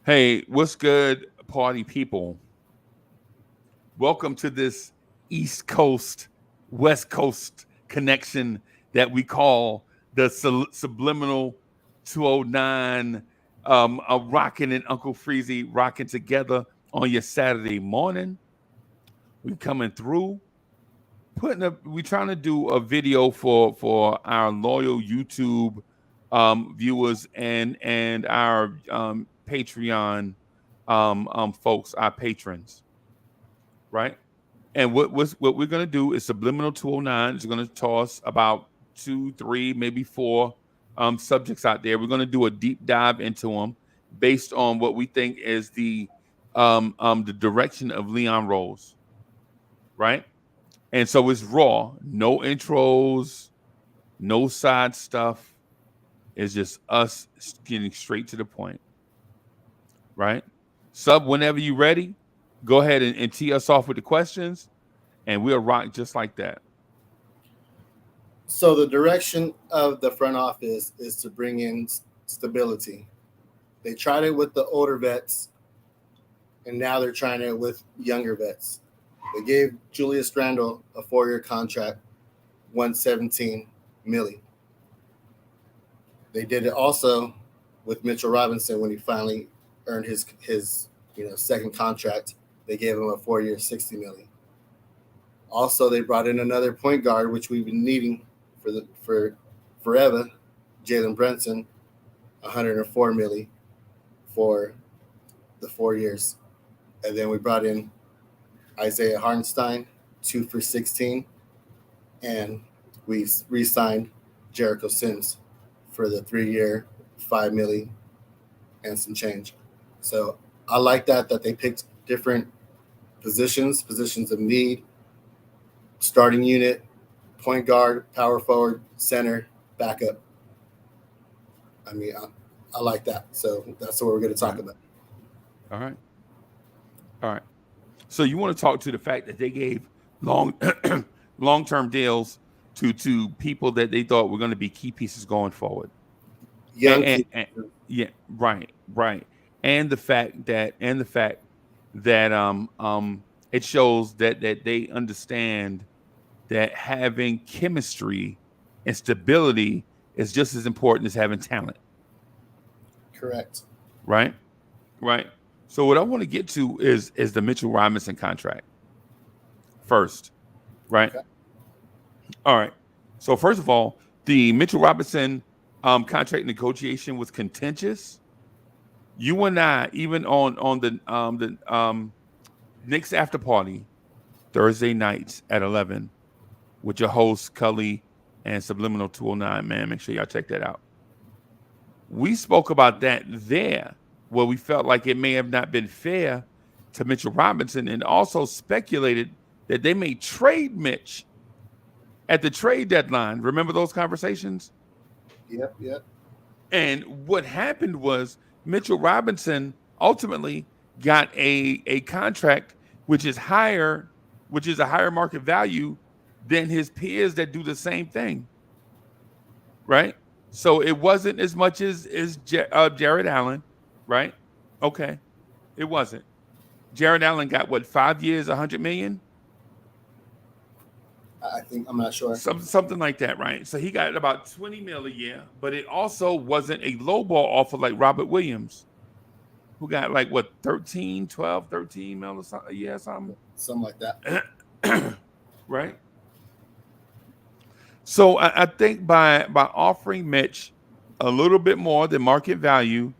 Hey, what's good, party people? Welcome to this East Coast, West Coast connection that we call the Subliminal 209. Rocking and Uncle Freezie rocking together on your Saturday morning. We coming through, we trying to do a video for our loyal YouTube viewers and our Patreon folks, our patrons, right? And what we're gonna do is Subliminal 209 is gonna toss about two, three, maybe four subjects out there. We're gonna do a deep dive into them based on what we think is the direction of Leon Rose, right? And so it's raw, no intros, no side stuff. It's just us getting straight to the point, right? Sub, whenever you're ready, go ahead and tee us off with the questions, and we'll rock just like that. So the direction of the front office is to bring in stability. They tried it with the older vets, and now they're trying it with younger vets. They gave Julius Randle a 4-year contract, 117 million. They did it also with Mitchell Robinson when he finally earned his second contract. They gave him a 4-year, 60 million. Also, they brought in another point guard, which we've been needing for forever, Jalen Brunson, 104 million for the 4 years. And then we brought in Isaiah Hartenstein, 2 for 16, and we re-signed Jericho Sims for the 3-year, 5 million and some change. So I like that they picked different positions of need, starting unit, point guard, power forward, center, backup. I mean, I like that. So that's what we're going to talk about. All right. So you want to talk to the fact that they gave long-term deals to people that they thought were going to be key pieces going forward. Young yeah, right. And the fact that it shows that they understand that having chemistry and stability is just as important as having talent. Correct. Right. So what I want to get to is the Mitchell Robinson contract first, right? Okay. All right. So first of all, the Mitchell Robinson contract negotiation was contentious. You and I, even on the Knicks after party Thursday nights at 11 with your host Cully and Subliminal 209, man, make sure y'all check that out. We spoke about that there, where we felt like it may have not been fair to Mitchell Robinson, and also speculated that they may trade Mitch at the trade deadline. Remember those conversations? Yep. And what happened was Mitchell Robinson ultimately got a contract which is a higher market value than his peers that do the same thing, right? So it wasn't as much as Jared Allen, right? Okay, it wasn't. Jared Allen got what, 5 years, 100 million? I think, I'm not sure. Something like that, right? So he got about 20 mil a year, but it also wasn't a lowball offer like Robert Williams, who got like what, 13 mil a year, something like that. Right. So I think by offering Mitch a little bit more than market value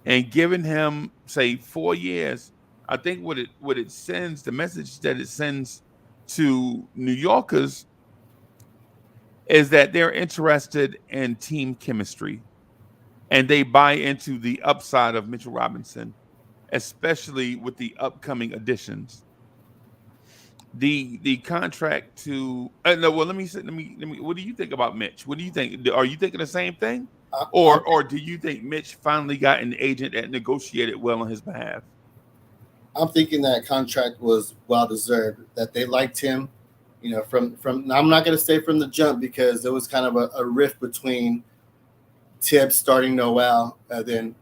and giving him, say, 4 years, I think what it sends, the message that it sends to New Yorkers is that they're interested in team chemistry and they buy into the upside of Mitchell Robinson, especially with the upcoming additions. The contract to no, well, let me what do you think about Mitch? What do you think? Are you thinking the same thing? Or do you think Mitch finally got an agent that negotiated well on his behalf? I'm thinking that contract was well deserved, that they liked him, from I'm not going to say from the jump, because there was kind of a rift between Tibbs starting Noel and then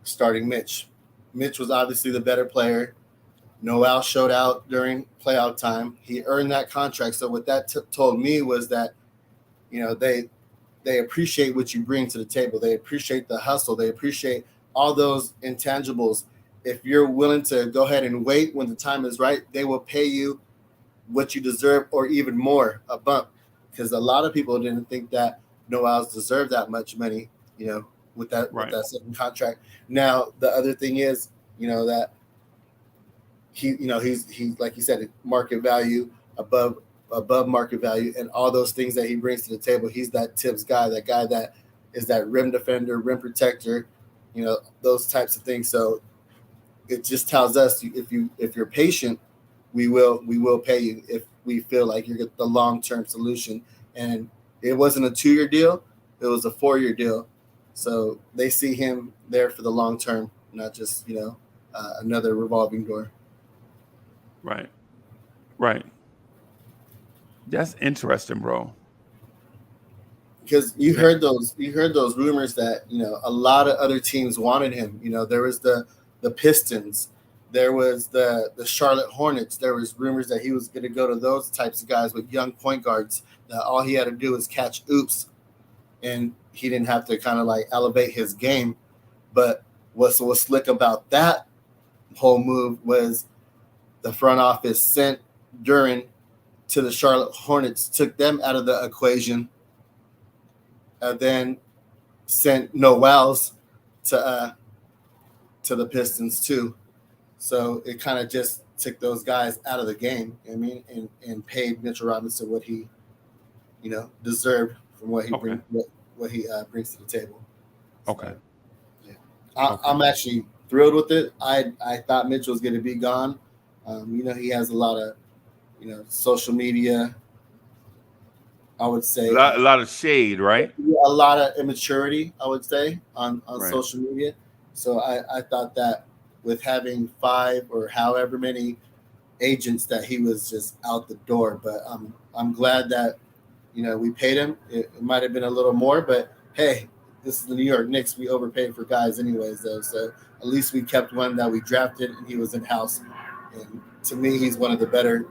starting Mitch. Mitch was obviously the better player. Noel showed out during playoff time. He earned that contract. So what that told me was that, they appreciate what you bring to the table. They appreciate the hustle. They appreciate all those intangibles. If you're willing to go ahead and wait when the time is right, they will pay you what you deserve or even more, a bump. Because a lot of people didn't think that Noel's deserved that much money, with that second contract. Now, the other thing is, that he's like you said, market value above market value, and all those things that he brings to the table. He's that tips guy, that guy that is that rim defender, rim protector, those types of things. So it just tells us if you're patient, we will pay you if we feel like you're the long-term solution. And it wasn't a 2-year deal, it was a 4-year deal. So they see him there for the long term, not just another revolving door. Right. That's interesting, bro. Because you heard those rumors that a lot of other teams wanted him. There was the Pistons, there was the Charlotte Hornets. There was rumors that he was going to go to those types of guys with young point guards that all he had to do was catch oops, and he didn't have to kind of like elevate his game. But what's slick about that whole move was the front office sent Duran to the Charlotte Hornets, took them out of the equation, and then sent Noel's to the Pistons too. So it kind of just took those guys out of the game. And paid Mitchell Robinson what he, deserved from what he brings to the table. Okay. So, yeah. I'm actually thrilled with it. I thought Mitch was going to be gone. He has a lot of, social media. I would say a lot of shade, right? A lot of immaturity, I would say, on social media. So I thought that with having 5 or however many agents, that he was just out the door. But I'm glad that we paid him. It might have been a little more, but hey, this is the New York Knicks. We overpaid for guys anyways, though. So at least we kept one that we drafted, and he was in house. And to me, he's one of the better,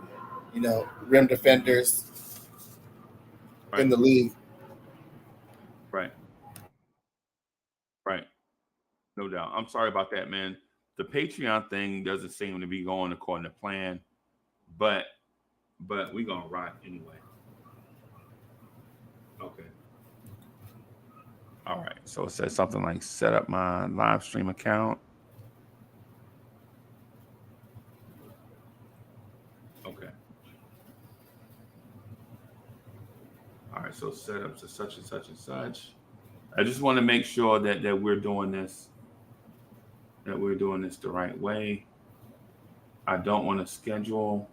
rim defenders in the league. Right. No doubt. I'm sorry about that, man. The Patreon thing doesn't seem to be going according to plan, but we're gonna ride anyway. Okay. All right. So it says something like set up my live stream account. Okay. All right. So set up to such and such and such. I just want to make sure that we're doing this. That we're doing this the right way. I don't want to schedule.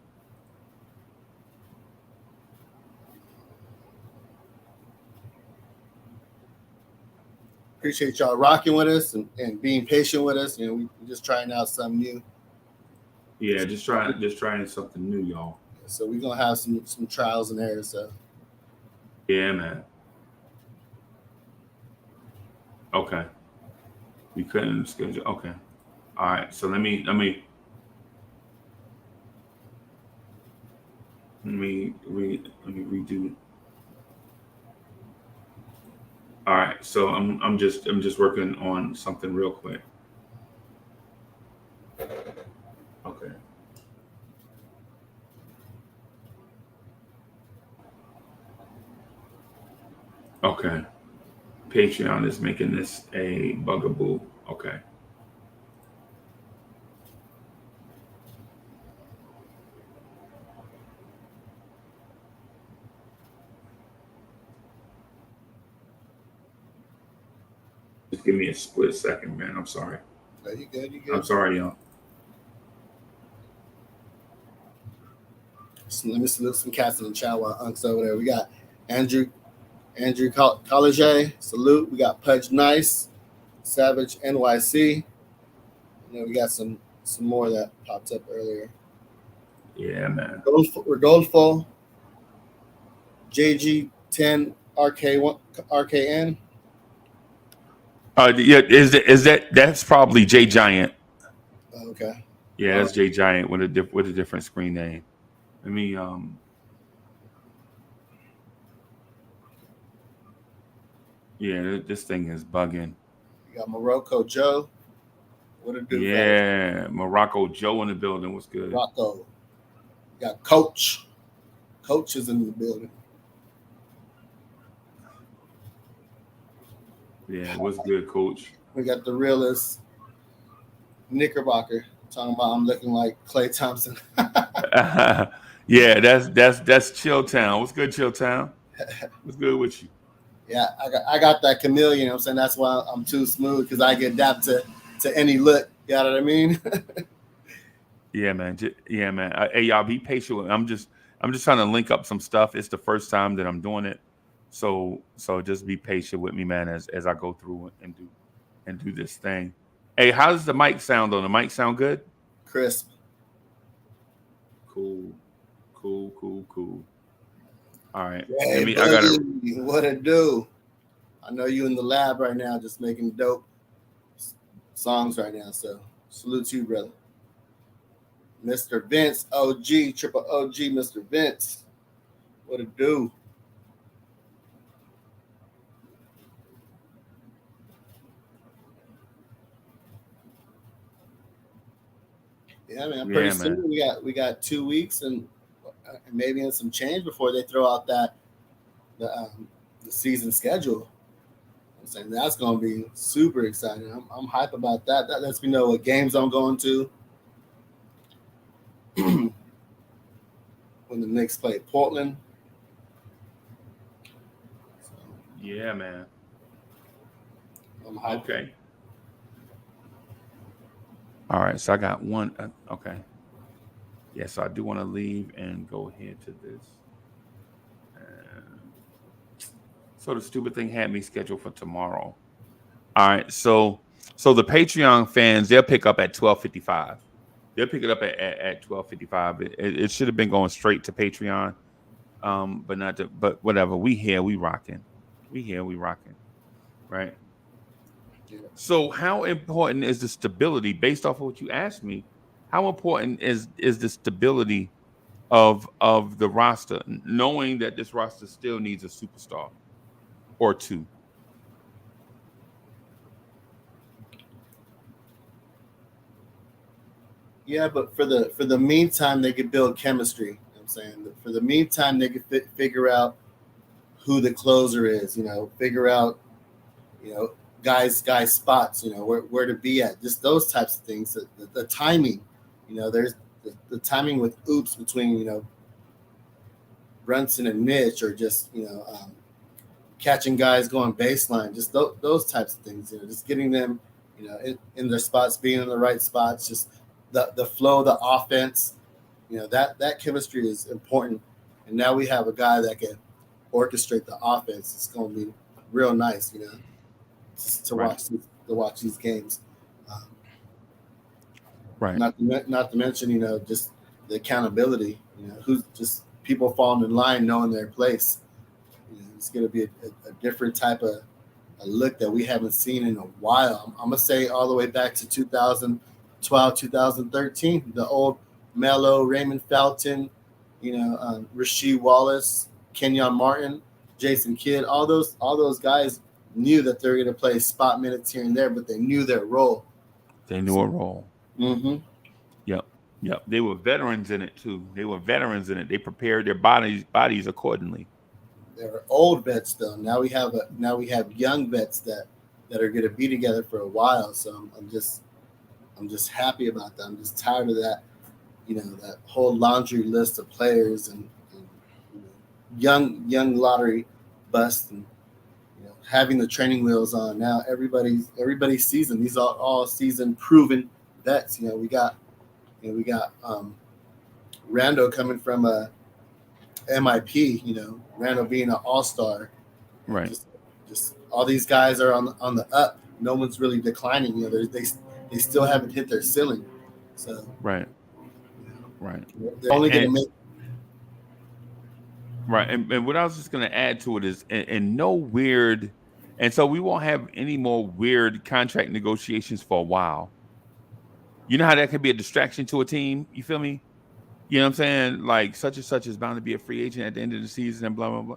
Appreciate y'all rocking with us and being patient with us. We're just trying out something new. Yeah, just trying something new, y'all. So we're gonna have some trials and errors. So yeah, man. Okay. We couldn't schedule. Okay. All right. So let me redo. All right. So I'm just working on something real quick. Okay. Okay. Patreon is making this a bugaboo. Okay. Just give me a split second, man. I'm sorry. No, you good. I'm sorry, y'all. So let me salute some cats in the chat while Unc's over there. We got Andrew College, salute. We got Pudge Nice, Savage NYC. And then we got some more that popped up earlier. Yeah, man. Rodolfo, JG10 RKN. Yeah, is that that's probably Jay Giant. Okay. Yeah, that's Jay Giant with a different screen name. Let me yeah, this thing is bugging. You got Morocco Joe. What it do, fellas? Yeah, Morocco Joe in the building. What's good? Rocco. You got Coach. Coach is in the building. Yeah, what's good, Coach? We got the realist Knickerbocker talking about I'm looking like Klay Thompson. Yeah, that's Chill Town. What's good, Chill Town? What's good with you? Yeah, I got that chameleon. You know what I'm saying? That's why I'm too smooth because I get adapt to any look. You know what I mean? Yeah, man. Yeah, man. Hey, y'all, be patient. I'm just trying to link up some stuff. It's the first time that I'm doing it, so just be patient with me, man, as I go through and do this thing. Hey, how does the mic sound? On the mic sound good? Crisp. Cool. All right. Hey, I gotta. What it do? I know you in the lab right now, just making dope songs right now. So salute to you, brother. Mr. Vince, OG, triple OG, Mr. Vince. What it do? Yeah, man. Pretty soon we got 2 weeks and maybe in some change before they throw out the season schedule. I'm saying that's going to be super exciting. I'm hype about that. That lets me know what games I'm going to. When the Knicks play Portland. So, yeah, man. I'm hyped. Okay. All right, so I got one. Okay. Yeah, so I do want to leave and go ahead to this. So the stupid thing had me scheduled for tomorrow. All right, so the Patreon fans, they'll pick up at 12:55. They'll pick it up at 12:55. It should have been going straight to Patreon, but not to. But whatever. We here, we rocking. Right. Yeah. So how important is the stability, based off of what you asked me? How important is the stability of the roster, knowing that this roster still needs a superstar or two? Yeah, but for the meantime, they could build chemistry. You know what I'm saying, for the meantime, they could figure out who the closer is. Figure out, guys spots. Where to be at. Just those types of things. The timing. There's the timing with oops between Brunson and Mitch, or just catching guys going baseline. Just those types of things. Just getting them in their spots, being in the right spots. Just the flow, the offense, that chemistry is important. And now we have a guy that can orchestrate the offense. It's going to be real nice, to watch these games. Right. Not to mention, just the accountability. Who's just people falling in line, knowing their place. It's going to be a different type of a look that we haven't seen in a while. I'm gonna say all the way back to 2012, 2013, the old Melo, Raymond Felton, Rasheed Wallace, Kenyon Martin, Jason Kidd, all those guys knew that they were going to play spot minutes here and there, but they knew their role. They knew a role. Mm-hmm. Yep. They were veterans in it too. They prepared their bodies accordingly. They were old vets though. Now we have young vets that are going to be together for a while. So I'm just happy about that. I'm just tired of that, that whole laundry list of players and young lottery bust, and having the training wheels on. Now everybody's seasoned. These are all seasoned, proven vets. We got Rando coming from a MIP. Rando being an all-star. Right. Just all these guys are on the up. No one's really declining. They still haven't hit their ceiling. So right. They're only going to make. Right, and what I was just going to add to it is, and no weird, and so we won't have any more weird contract negotiations for a while. You know how that could be a distraction to a team. You feel me? You know what I'm saying? Like such and such is bound to be a free agent at the end of the season and blah blah blah.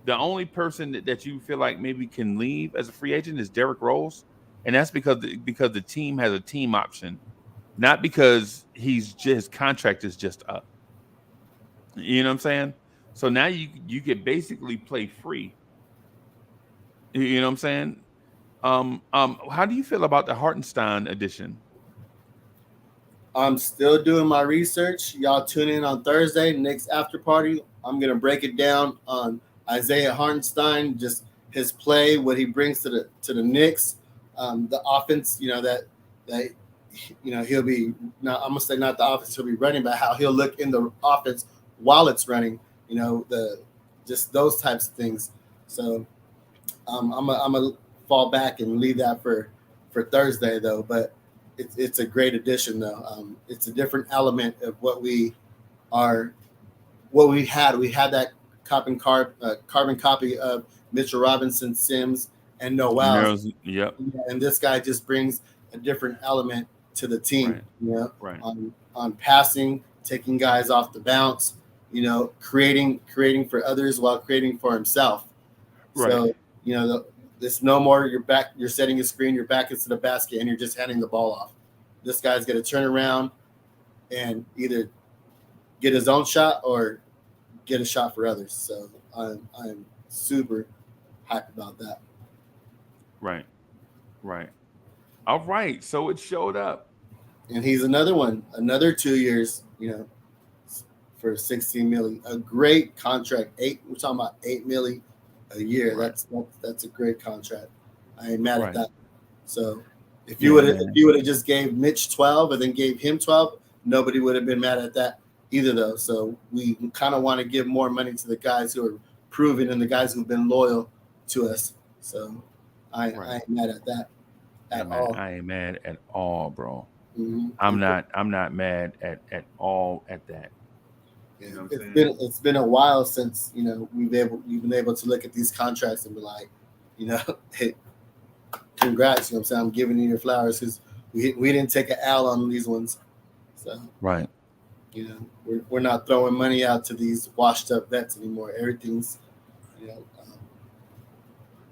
The only person that you feel like maybe can leave as a free agent is Derrick Rose, and that's because the team has a team option, not because his contract is just up. You know what I'm saying? So now you could basically play free. You know what I'm saying? How do you feel about the Hartenstein edition? I'm still doing my research. Y'all tune in on Thursday, Knicks after party. I'm gonna break it down on Isaiah Hartenstein, just his play, what he brings to the Knicks, the offense. That he'll be not. I'm gonna say not the offense he'll be running, but how he'll look in the offense while it's running. The just those types of things. So I'm gonna fall back and leave that for Thursday though, but. It's a great addition though. It's a different element of what we had. We had that carbon copy of Mitchell Robinson, Sims, and Noel. Yep. And this guy just brings a different element to the team. Right. Right. On passing, taking guys off the bounce. Creating for others while creating for himself. Right. So it's no more you're setting a screen, your back is to the basket, and you're just handing the ball off. This guy's going to turn around and either get his own shot or get a shot for others. So I'm super hyped about that. Right. All right. So it showed up. And he's another 2 years, for $16 million. A great contract. We're talking about $8 million a year. Right. That's a great contract. I ain't mad at that. So if you would have just gave Mitch 12 and then gave him 12, nobody would have been mad at that either though. So we kind of want to give more money to the guys who are proven and the guys who've been loyal to us. So I ain't mad at that at all. I ain't mad at all, bro. Mm-hmm. I'm not mad at all at that. You know it's been a while since we've been able to look at these contracts and be like, hey, congrats. I'm saying I'm giving you your flowers because we didn't take an L on these ones. So right. We're not throwing money out to these washed up vets anymore. Everything's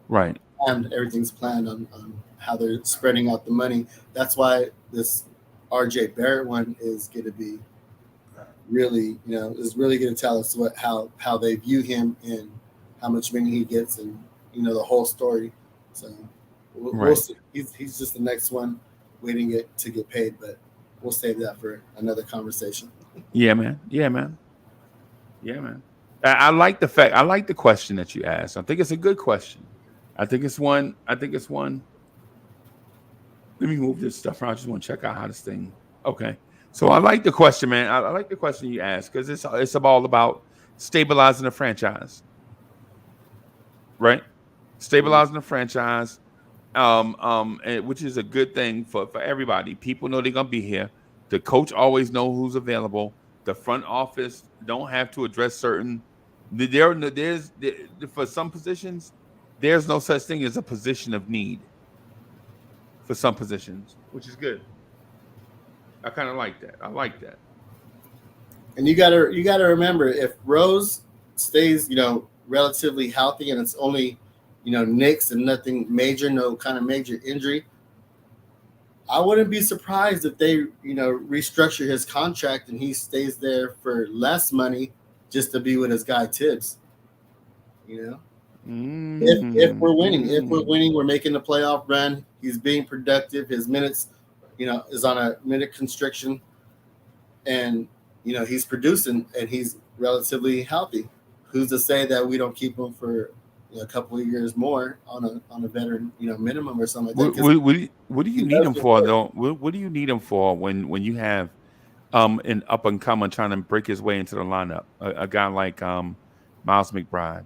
right. And everything's planned on how they're spreading out the money. That's why this RJ Barrett one is going to be really, is really going to tell us how they view him and how much money he gets and, the whole story. So we'll see. He's just the next one waiting to get paid, but we'll save that for another conversation. Yeah, man. I like the question that you asked. I think it's a good question. I think it's one. Let me move this stuff around. I just want to check out how this thing. Okay. So I like the question, man. I like the question you asked because it's all about stabilizing the franchise, right? Stabilizing the franchise, which is a good thing for everybody. People know they're gonna be here. The coach always knows who's available. The front office don't have to address certain. There's for some positions, there's no such thing as a position of need. For some positions, which is good. I kind of like that. I like that. And you gotta remember, if Rose stays, relatively healthy and it's only, nicks and nothing major, no kind of major injury, I wouldn't be surprised if they, restructure his contract and he stays there for less money just to be with his guy Tibbs. Mm-hmm. If we're winning, we're making the playoff run. He's being productive. His minutes, is on a minute constriction, and he's producing and he's relatively healthy. Who's to say that we don't keep him for a couple of years more on a veteran minimum or something like that? What do you need him for though? What do you need him for when you have an up and comer trying to break his way into the lineup? A guy like Miles McBride.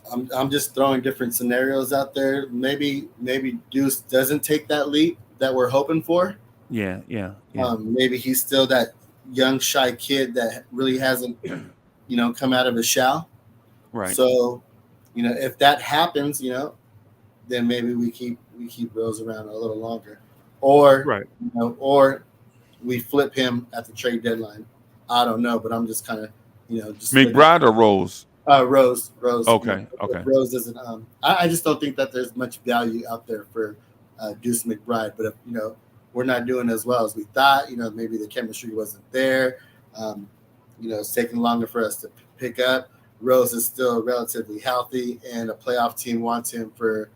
I'm just throwing different scenarios out there. Maybe Deuce doesn't take that leap that we're hoping for. Yeah. Maybe he's still that young, shy kid that really hasn't, come out of his shell. Right. So, if that happens, then maybe we keep Rose around a little longer. or Right. or we flip him at the trade deadline. I don't know, but I'm just kind of just looking. McBride or Rose? Rose. Okay. If Rose isn't. I just don't think that there's much value out there for Deuce McBride. But if we're not doing as well as we thought, maybe the chemistry wasn't there. It's taking longer for us to pick up. Rose is still relatively healthy, and a playoff team wants him for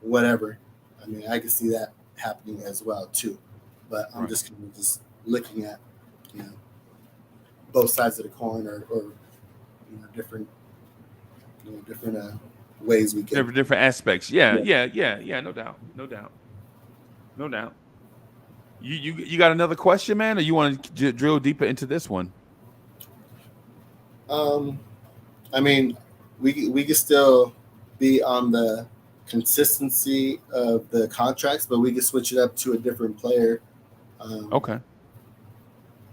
whatever. I mean, I can see that happening as well too. But I'm just looking at both sides of the coin, or different ways we can different aspects. Yeah. No doubt. You got another question, man, or you want to drill deeper into this one? I mean, we could still be on the consistency of the contracts, but we could switch it up to a different player. Okay.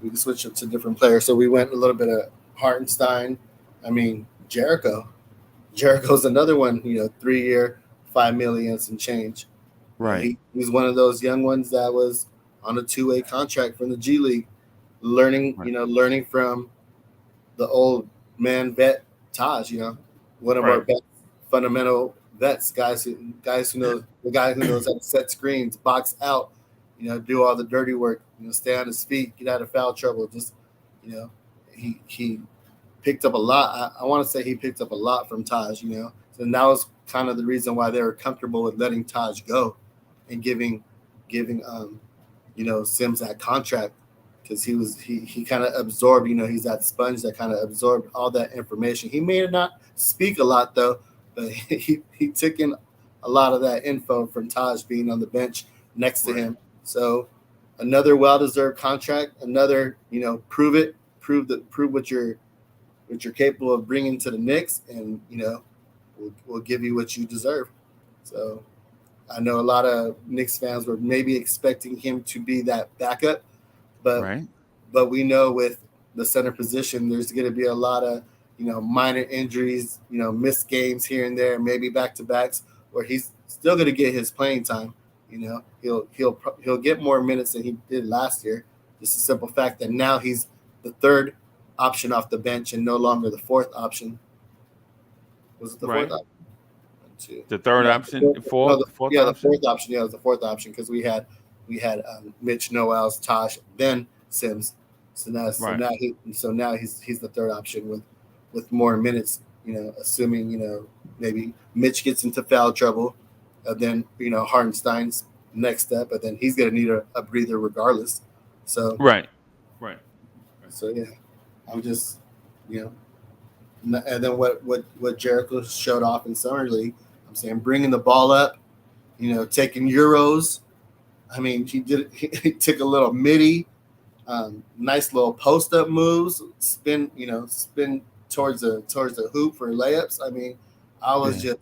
We can switch it to different players. So we went a little bit of Hartenstein. I mean, Jericho's another one, 3-year, $5 million and some change. Right. He's one of those young ones that was on a 2-way contract from the G League, learning from the old man vet Taj, one of our best fundamental vets, guys who know the guy who knows how to set screens, box out, do all the dirty work, stay on his feet, get out of foul trouble. Just, he picked up a lot. I want to say he picked up a lot from Taj, So that was kind of the reason why they were comfortable with letting Taj go and giving Sims that contract, because he kind of absorbed, he's that sponge that kind of absorbed all that information. He may not speak a lot though, but he took in a lot of that info from Taj being on the bench next to him. So another well-deserved contract, another, prove what you're capable of bringing to the Knicks, and we'll give you what you deserve. So I know a lot of Knicks fans were maybe expecting him to be that backup, but we know with the center position, there's going to be a lot of minor injuries, missed games here and there, maybe back-to-backs, where he's still going to get his playing time. He'll get more minutes than he did last year. Just a simple fact that now he's the third option off the bench and no longer the fourth option. Was it the fourth option? The third option? The fourth option. Yeah, it was the fourth option, because we had Mitch, Noels, Tosh, then Sims. So now he's the third option with more minutes. Assuming maybe Mitch gets into foul trouble, then Hartenstein's next step, but then he's gonna need a breather regardless. So right. So yeah, I'm just and then what Jericho showed off in summer league, I'm saying bringing the ball up, taking euros. I mean, he took a little midi, nice little post up moves, spin towards the hoop for layups. I mean, I was just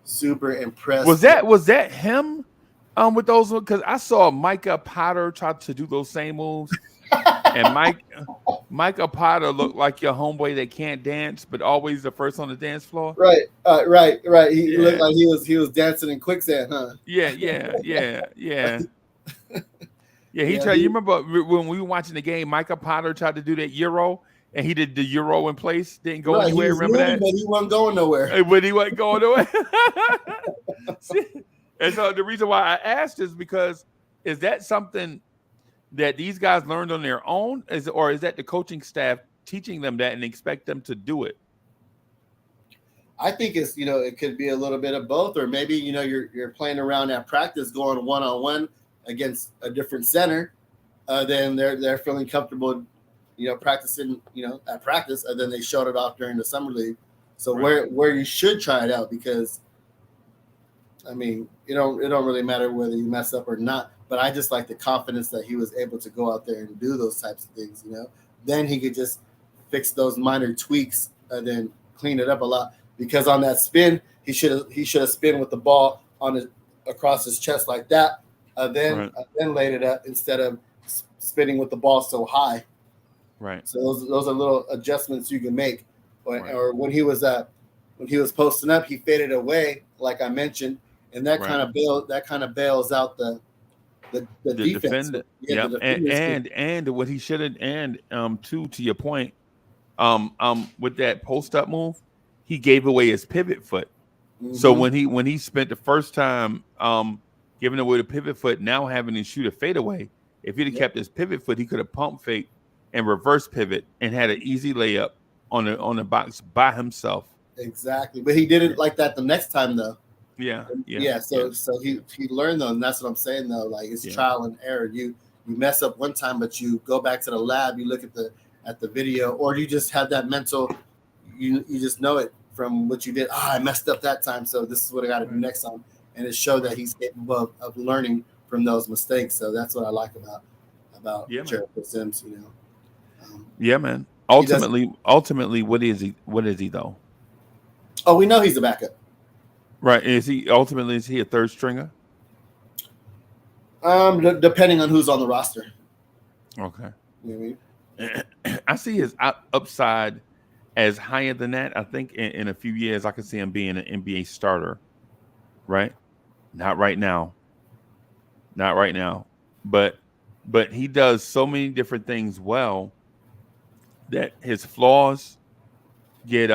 super impressed. Was that him with those? Because I saw Micah Potter try to do those same moves, and Micah Potter looked like your homeboy that can't dance, but always the first on the dance floor. Right. He looked like he was dancing in quicksand, huh? Yeah. He tried. You remember when we were watching the game? Micah Potter tried to do that Euro, and he did the Euro in place. Didn't go anywhere. Remember that? But he wasn't going nowhere. But he wasn't going nowhere. And so the reason why I asked is because, is that something that these guys learned on their own, or is that the coaching staff teaching them that and expect them to do it? I think it's it could be a little bit of both, or maybe you're playing around at practice, going one-on-one against a different center, then they're feeling comfortable, practicing, at practice, and then they showed it off during the summer league. So where you should try it out, because I mean, it don't really matter whether you mess up or not, but I just like the confidence that he was able to go out there and do those types of things. Then he could just fix those minor tweaks and then clean it up a lot, because on that spin, he should have spin with the ball across his chest like that. Then laid it up instead of spinning with the ball so high. Right. So those are little adjustments you can make. Or when he was posting up, he faded away, like I mentioned, and that kind of bails out the the defense. defender. The Yep. defenders And what he should have, and to your point, with that post up move, he gave away his pivot foot. So when he spent the first time giving away the pivot foot, now having to shoot a fadeaway, if he'd have kept his pivot foot, he could have pump fake and reverse pivot and had an easy layup on the box by himself. Exactly, but he did it like that the next time though. Yeah. So he learned though, and that's what I'm saying though. Like it's trial and error. You mess up one time, but you go back to the lab, you look at the video, or you just have that mental. You just know it from what you did. I messed up that time, so this is what I got to do next time, and it showed that he's capable of learning from those mistakes. So that's what I like about Jericho Sims. You know. Yeah, man. Ultimately, what is he? What is he though? Oh, we know he's a backup. Right. Is he a third stringer? Depending on who's on the roster. Okay. You know what I mean? I see his upside as higher than that. I think in a few years I could see him being an NBA starter. Right? Not right now. But he does so many different things well that his flaws get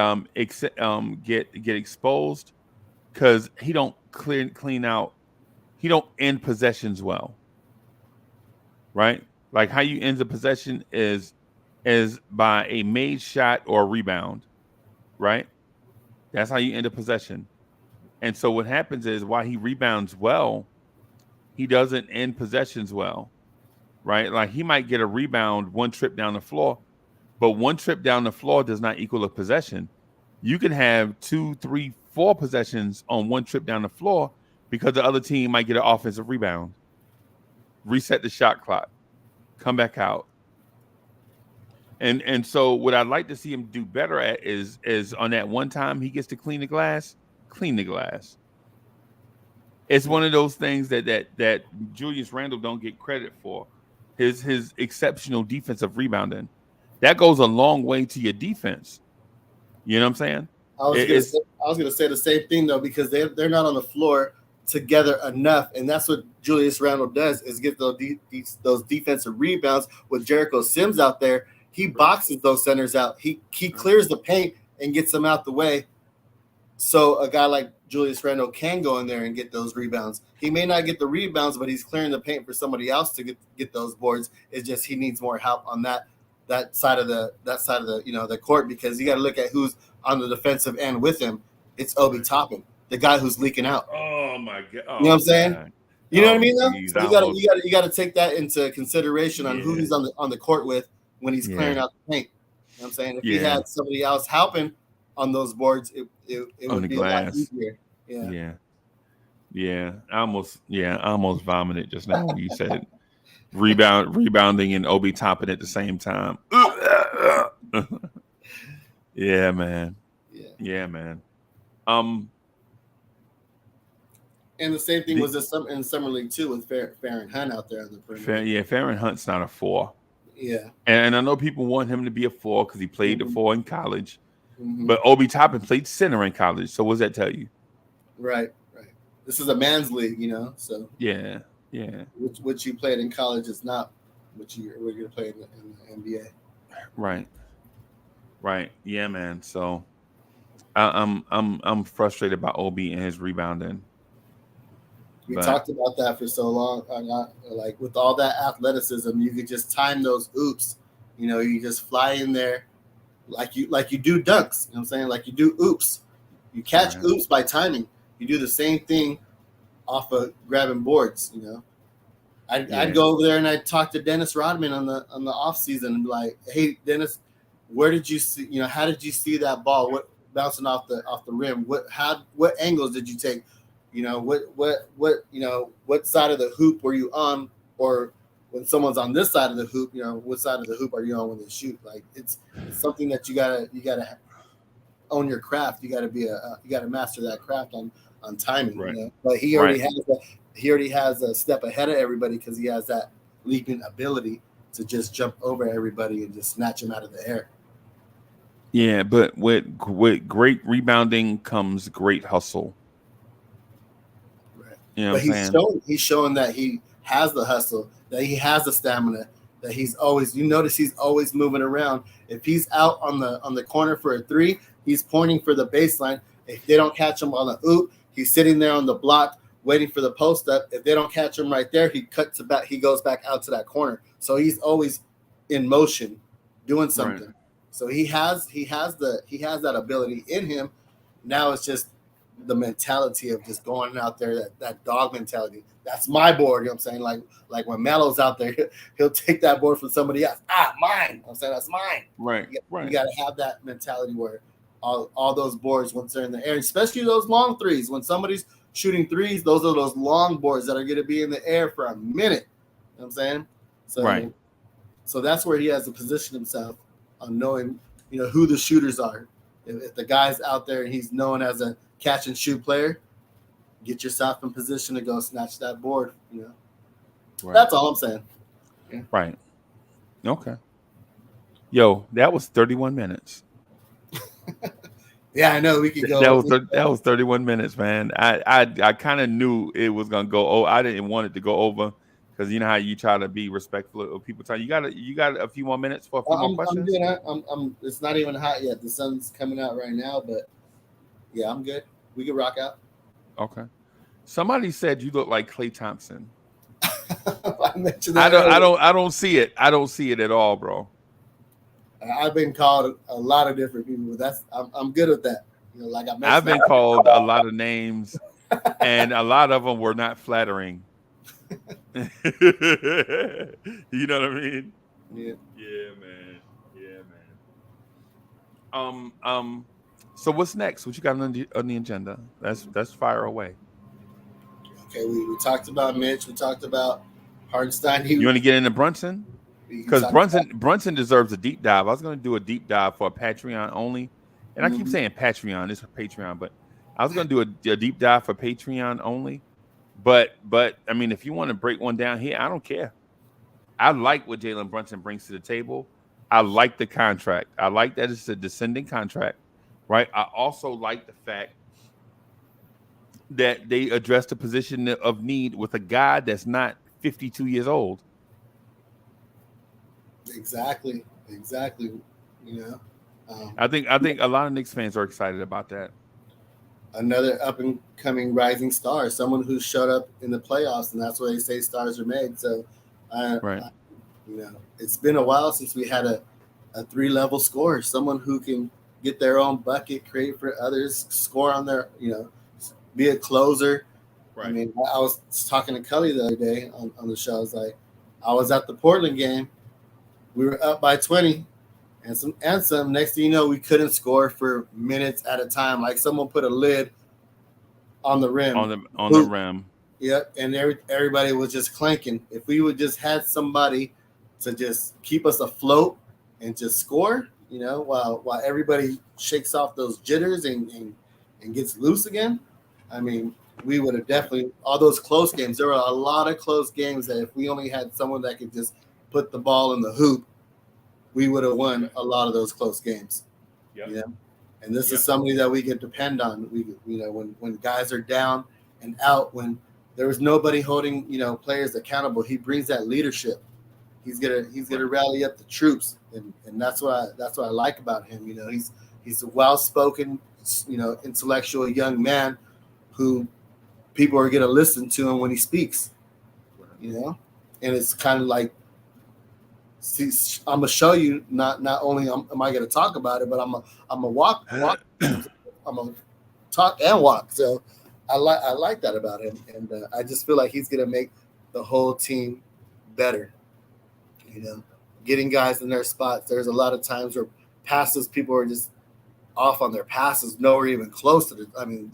exposed because he don't clean out. He don't end possessions well, right? Like how you end the possession is by a made shot or a rebound, right? That's how you end a possession. And so what happens is while he rebounds well, he doesn't end possessions well, right? Like he might get a rebound one trip down the floor, but one trip down the floor does not equal a possession. You can have 2, 3, 4 possessions on one trip down the floor because the other team might get an offensive rebound, reset the shot clock, come back out. And so what I'd like to see him do better at is on that one time he gets to clean the glass. It's one of those things that Julius Randle don't get credit for. His exceptional defensive rebounding. That goes a long way to your defense. You know what I'm saying? I was gonna say the same thing though, because they're not on the floor together enough, and that's what Julius Randle does is get those defensive rebounds. With Jericho Sims out there, he boxes those centers out. He clears the paint and gets them out the way. So a guy like Julius Randle can go in there and get those rebounds. He may not get the rebounds, but he's clearing the paint for somebody else to get those boards. It's just he needs more help on that side of the the court, because you got to look at who's on the defensive end with him. It's Obi Toppin, the guy who's leaking out. Oh my god! You know what I'm saying? God. You know what I mean? Though so you got to take that into consideration on who he's on the court with when he's clearing out the paint. You know what I'm saying? If he had somebody else helping on those boards, it would be a lot easier. Yeah. I almost vomited just now when you said rebounding and Obi Toppin at the same time. Yeah, man. Yeah, man. And the same thing was in Summer League too with Farron Hunt out there on the perimeter. Farron Hunt's not a 4. Yeah. And I know people want him to be a 4 because he played the 4 in college. But Obi Toppin played center in college. So what does that tell you? Right. This is a man's league, so yeah. What you played in college is not what you're going to play in the NBA. Right. Yeah, man. So I'm frustrated about Obi and his rebounding. We talked about that for so long. Like with all that athleticism, you could just time those oops. You just fly in there like you do dunks. You know what I'm saying? Like you do oops. You catch oops by timing. You do the same thing off of grabbing boards. I'd go over there and I'd talk to Dennis Rodman on the off season and be like, "Hey, Dennis, where did you see? How did you see that ball? What bouncing off the rim? What angles did you take? What side of the hoop were you on? Or when someone's on this side of the hoop, what side of the hoop are you on when they shoot? Like it's something that you gotta own your craft. You gotta master that craft on timing. Right. But he already has a step ahead of everybody because he has that leaping ability to just jump over everybody and just snatch them out of the air. Yeah, but with great rebounding comes great hustle. Right. But he's showing that he has the hustle, that he has the stamina, that he's always, you notice he's always moving around. If he's out on the corner for a three, he's pointing for the baseline. If they don't catch him on the oop, he's sitting there on the block waiting for the post up. If they don't catch him right there, he cuts it back. He goes back out to that corner. So he's always in motion, doing something. Right. So he has that ability in him. Now it's just the mentality of just going out there, that dog mentality. That's my board. You know what I'm saying? Like when Melo's out there, he'll take that board from somebody else. Mine. I'm saying that's mine. Right. You got to have that mentality where all those boards, once they're in the air, especially those long threes, when somebody's shooting threes, those are those long boards that are going to be in the air for a minute. You know what I'm saying? So, right. So that's where he has to position himself on knowing, who the shooters are. If the guy's out there and he's known as a catch and shoot player, get yourself in position to go snatch that board. Right. That's all I'm saying. Yeah. Right. Okay. Yo, that was 31 minutes. Yeah, I know we could go. That was 31 minutes, man. I kind of knew it was gonna go. Oh, I didn't want it to go over because you know how you try to be respectful of people time. You got a few more minutes for a few more questions. I'm good. It's not even hot yet. The sun's coming out right now, but yeah, I'm good. We can rock out. Okay. Somebody said you look like Klay Thompson. I mentioned that. I don't see it. I don't see it at all, bro. I've been called a lot of different people, but I'm good with that. I've been called a lot of names, and a lot of them were not flattering. You know what I mean? Yeah. Yeah, man. So what's next? What you got on the agenda? That's fire away. Okay, we talked about Mitch. We talked about Hartenstein. You want to get into Brunson? Because Brunson deserves a deep dive. I was going to do a deep dive for a Patreon only, and I keep saying Patreon. It's a Patreon, but I was going to do a deep dive for Patreon only. But I mean, if you want to break one down here, I don't care. I like what Jalen Brunson brings to the table. I like the contract. I like that it's a descending contract, right? I also like the fact that they address the position of need with a guy that's not 52 years old. Exactly. I think a lot of Knicks fans are excited about that. Another up and coming rising star, someone who showed up in the playoffs, and that's why they say stars are made. So, right. It's been a while since we had a 3-level scorer, someone who can get their own bucket, create for others, score on their, be a closer. Right. I mean, I was talking to Kelly the other day on the show. I was like, I was at the Portland game. We were up by 20 and some. Next thing you know, we couldn't score for minutes at a time. Like someone put a lid on the rim. On the rim. Yep. And everybody was just clanking. If we would just had somebody to just keep us afloat and just score, while everybody shakes off those jitters and gets loose again. I mean, we would have definitely, all those close games, there were a lot of close games that if we only had someone that could just put the ball in the hoop, we would have won a lot of those close games. Yeah. And this is somebody that we can depend on. When guys are down and out, when there was nobody holding, players accountable, he brings that leadership. He's gonna rally up the troops, and that's what I like about him. He's a well-spoken, intellectual young man who people are gonna listen to him when he speaks. And it's kind of like, see, I'm gonna show you. Not only am I gonna talk about it, but I'm gonna walk. I'm gonna talk and walk. So I like that about him, and I just feel like he's gonna make the whole team better. Getting guys in their spots. There's a lot of times where passes, people are just off on their passes, nowhere even close to it. I mean,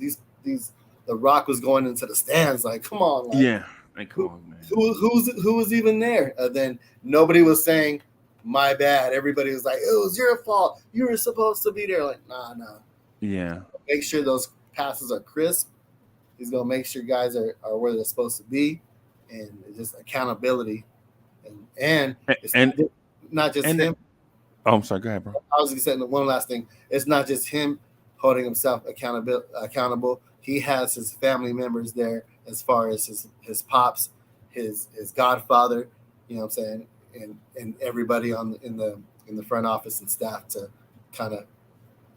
the rock was going into the stands. Like, come on, come on, man. Who was even there? Then nobody was saying, "My bad." Everybody was like, "It was your fault. You were supposed to be there." Like, nah. Yeah. Make sure those passes are crisp. He's gonna make sure guys are where they're supposed to be, and just accountability. And not just him. Oh, I'm sorry. Go ahead, bro. I was going to say one last thing. It's not just him holding himself accountable. He has his family members there, as far as his pops, his godfather, you know what I'm saying, and everybody in the front office and staff to kind of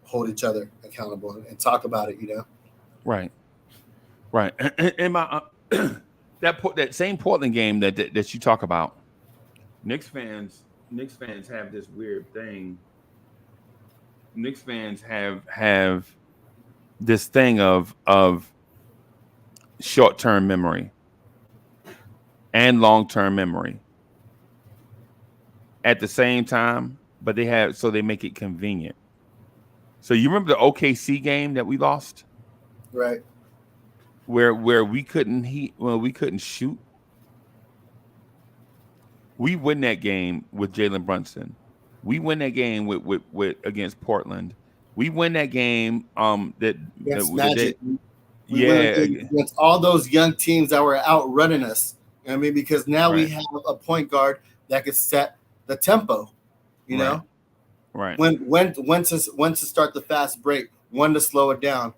hold each other accountable and talk about it, you know. Right. And my that same Portland game that you talk about, Knicks fans have this weird thing. Knicks fans have this thing of short-term memory and long-term memory at the same time, but they make it convenient. So you remember the OKC game that we lost? Right. Where we couldn't shoot. We win that game with Jalen Brunson. We win that game with against Portland. We win that game Against Magic. We yeah, against all those young teams that were outrunning us. You know what I mean, because now we have a point guard that could set the tempo. You know, right. When to start the fast break, when to slow it down,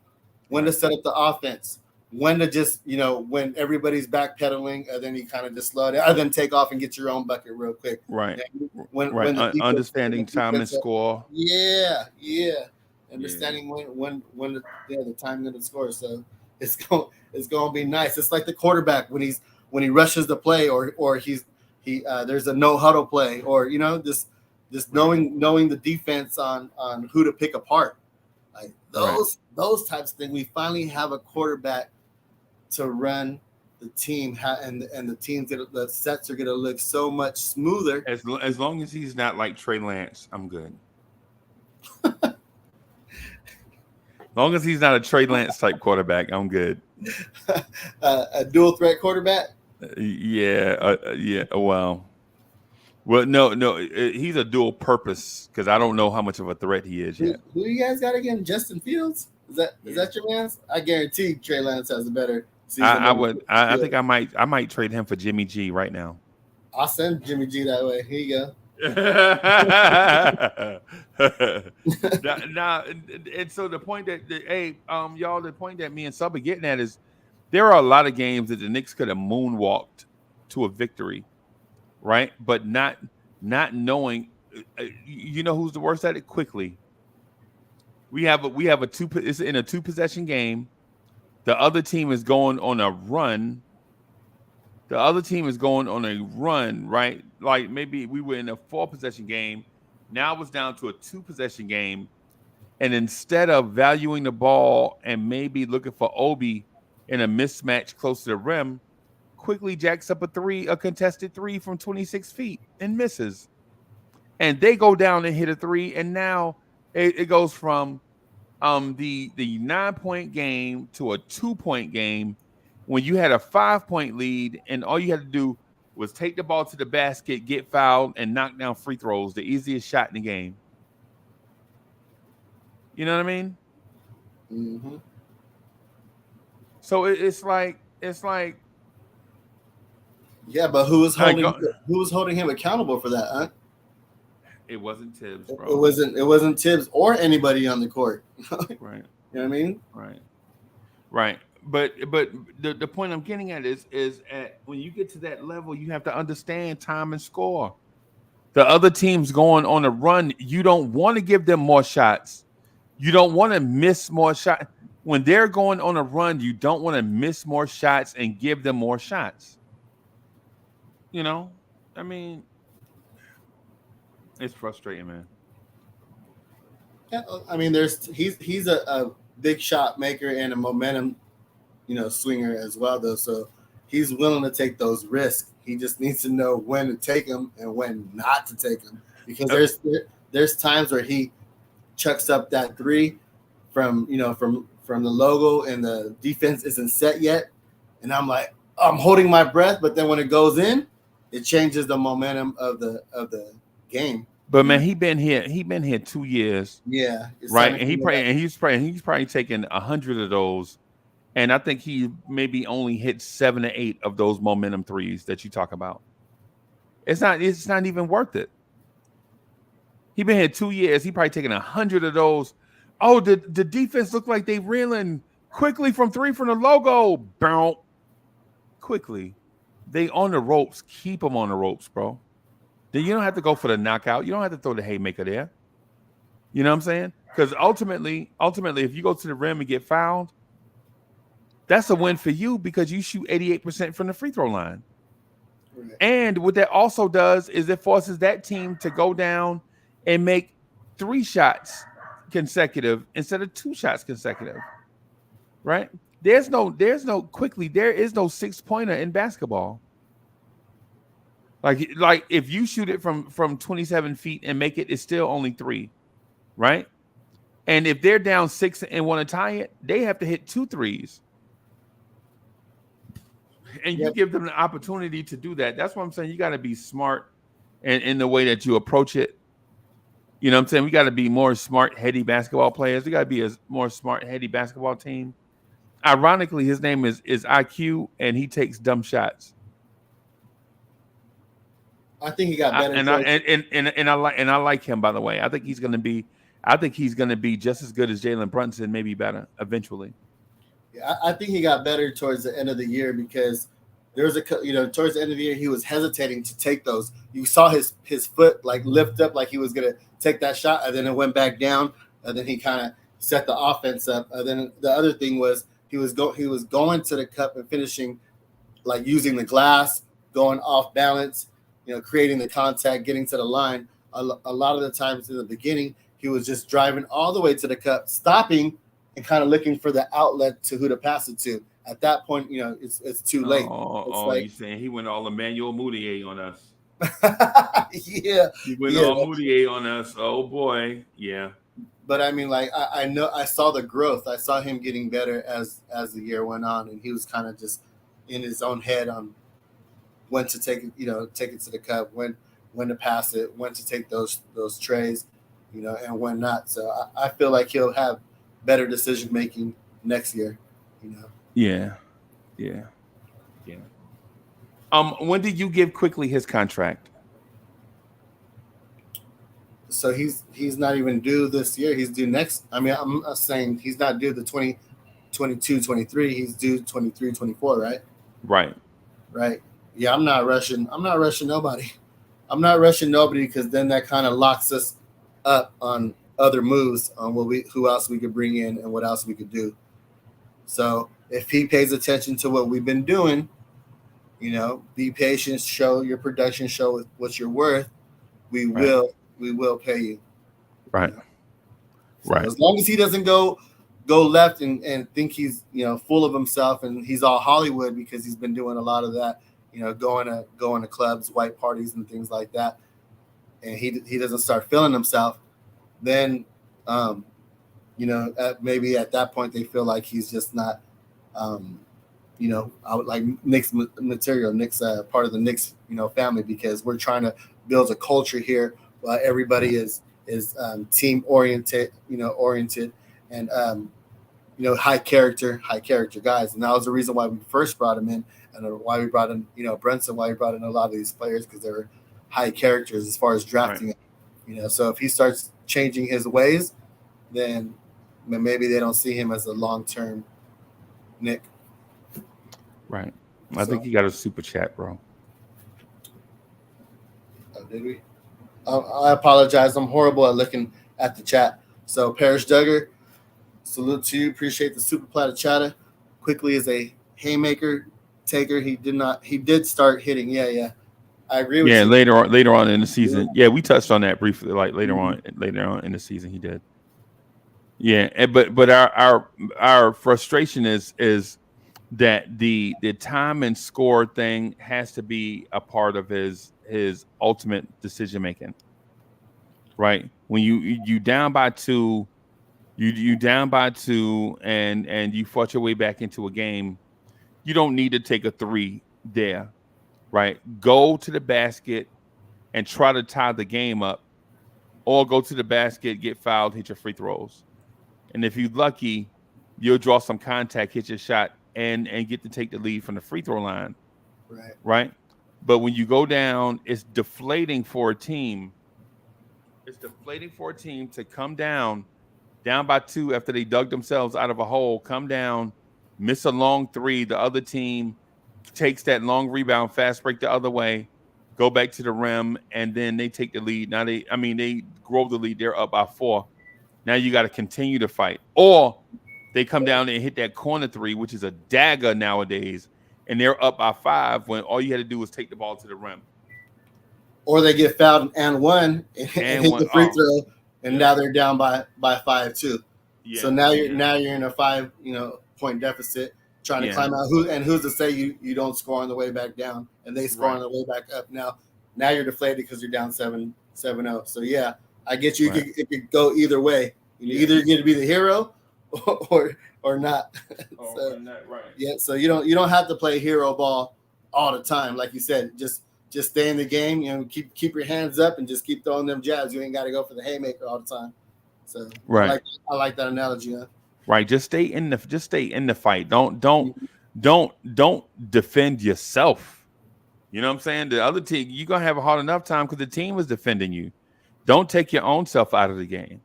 when to set up the offense, when to just, you know, when everybody's backpedaling, and then you kind of just slow it down, and then take off and get your own bucket real quick. Right. When Understanding time and score. Yeah. Understanding when the timing of the score. So it's going to be nice. It's like the quarterback when he rushes the play or he's there's a no huddle play, or, you know, this knowing the defense on who to pick apart. Like those types of things. We finally have a quarterback to run the team, and the teams the sets are going to look so much smoother. As long as he's not like Trey Lance, I'm good. As long as he's not a Trey Lance type quarterback, I'm good. A dual threat quarterback. Yeah. Well, no. He's a dual purpose, because I don't know how much of a threat he is yet. Who you guys got again? Justin Fields? Is that your man? I guarantee Trey Lance has a better season. I think I might trade him for Jimmy G right now. I'll send Jimmy G that way. Here you go. Now, and so the point the point that me and Sub are getting at is there are a lot of games that the Knicks could have moonwalked to a victory, right? But not knowing, you know who's the worst at it? Quickley. It's in a 2-possession game. The other team is going on a run. Right? Like maybe we were in a 4-possession game. Now it's down to a 2-possession game. And instead of valuing the ball and maybe looking for Obi in a mismatch close to the rim, Quickley jacks up a contested 3 from 26 feet and misses. And they go down and hit a 3. And now it goes from the 9-point game to a 2-point game when you had a 5-point lead and all you had to do was take the ball to the basket, get fouled, and knock down free throws, the easiest shot in the game. You know what I mean? Mm-hmm. So it's like yeah, but who was holding him accountable for that, huh? It wasn't Tibbs, bro. It wasn't Tibbs or anybody on the court. Right. You know what I mean? Right. But the point I'm getting at is at when you get to that level, you have to understand time and score. The other team's going on a run. You don't want to give them more shots. You don't want to miss more shots. When they're going on a run, you don't want to miss more shots and give them more shots. You know? I mean, it's frustrating, man. Yeah, I mean, he's a big shot maker and a momentum, you know, swinger as well, though. So he's willing to take those risks. He just needs to know when to take them and when not to take them, because there's times where he chucks up that 3 from the logo and the defense isn't set yet, and I'm like, I'm holding my breath, but then when it goes in, it changes the momentum of the game. But man, he's been here 2 years. Yeah, right. And he's probably taken 100 of those, and I think he maybe only hit 7 or 8 of those momentum threes that you talk about. It's not even worth it. He's been here 2 years. He probably taken 100 of those. Oh, the defense looked like they reeling Quickley from 3 from the logo. Bounce. Quickley. they on the ropes. Keep them on the ropes, bro. Then you don't have to go for the knockout. You don't have to throw the haymaker there. You know what I'm saying? Because ultimately, if you go to the rim and get fouled, that's a win for you because you shoot 88% from the free throw line. Right. And what that also does is it forces that team to go down and make 3 shots consecutive instead of 2 shots consecutive. Right? There's no Quickley. There is no 6-pointer in basketball. Like if you shoot it from 27 feet and make it, it's still only 3, right? And if they're down 6 and want to tie it, they have to hit 2 threes. And you give them the opportunity to do that. That's what I'm saying. You got to be smart in the way that you approach it. You know what I'm saying? We got to be more smart, heady basketball players. We got to be a more smart, heady basketball team. Ironically, his name is IQ, and he takes dumb shots. I think he got better. I like him, by the way. I think he's gonna be just as good as Jalen Brunson, maybe better eventually. Yeah, I think he got better towards the end of the year because there was towards the end of the year he was hesitating to take those. You saw his foot like lift up like he was gonna take that shot, and then it went back down, and then he kind of set the offense up. And then the other thing was he was going to the cup and finishing like using the glass, going off balance. Creating the contact, getting to the line. A lot of the times in the beginning, he was just driving all the way to the cup, stopping and kind of looking for the outlet to who to pass it to. At that point, it's too late. You're saying he went all Immanuel Quickley on us. Yeah. He went all Quickley on us. Oh, boy. Yeah. But, I mean, like, I know I saw the growth. I saw him getting better as the year went on, and he was kind of just in his own head on when to take it to the cup, when to pass it, when to take those trays, and when not. So I feel like he'll have better decision making next year. Yeah. When did you give Quickley his contract? So he's not even due this year. He's due next. I mean, I'm saying he's not due the 2022, 23. He's due 23, 24, right? Right. Yeah, I'm not rushing nobody. I'm not rushing nobody because then that kind of locks us up on other moves on who else we could bring in and what else we could do. So if he pays attention to what we've been doing, be patient, show your production, show what you're worth, we will pay you. Right. So as long as he doesn't go left and think he's full of himself and he's all Hollywood because he's been doing a lot of that. Going to clubs, white parties, and things like that, and he doesn't start feeling himself, then, maybe at that point they feel like he's just not, like Knicks material, Knicks part of the Knicks, family, because we're trying to build a culture here where everybody is team oriented, and high character guys, and that was the reason why we first brought him in. And why we brought in, Brunson, why we brought in a lot of these players, because they were high characters as far as drafting it. So if he starts changing his ways, then maybe they don't see him as a long-term Nick. Right. I think he got a super chat, bro. Oh, did we? I apologize. I'm horrible at looking at the chat. So Parrish Duggar, salute to you. Appreciate the super platter chatter. Quickley is a haymaker taker. He did start hitting. Yeah. I agree with you. Yeah, later on in the season. Yeah, we touched on that briefly, like later on in the season he did. Yeah, but our frustration is that the time and score thing has to be a part of his ultimate decision making. Right? When you down by 2, you down by 2 and you fought your way back into a game, you don't need to take a 3 there, right? Go to the basket and try to tie the game up, or go to the basket, get fouled, hit your free throws. And if you're lucky, you'll draw some contact, hit your shot, and get to take the lead from the free throw line. Right? But when you go down, it's deflating for a team. It's deflating for a team to come down by 2 after they dug themselves out of a hole, come down, miss a long 3. The other team takes that long rebound, fast break the other way, go back to the rim, and then they take the lead. Now they grow the lead. They're up by 4. Now you got to continue to fight, or they come down and hit that corner 3, which is a dagger nowadays, and they're up by 5 when all you had to do was take the ball to the rim. Or they get fouled and one and hit the free throw, and now they're down by 5 too. Yeah, so now you're in a 5 point deficit, trying to climb out. Who's to say you don't score on the way back down, and they score on the way back up? Now you're deflated because you're down 7-0. So yeah, I get you. It could go either way. Either you get to be the hero or not. Yeah, so you don't have to play hero ball all the time, like you said. Just stay in the game. Keep your hands up and just keep throwing them jabs. You ain't got to go for the haymaker all the time. So I like that analogy. Huh? Right, just stay in the fight. Don't defend yourself. You know what I'm saying? The other team, you're gonna have a hard enough time because the team is defending you. Don't take your own self out of the game.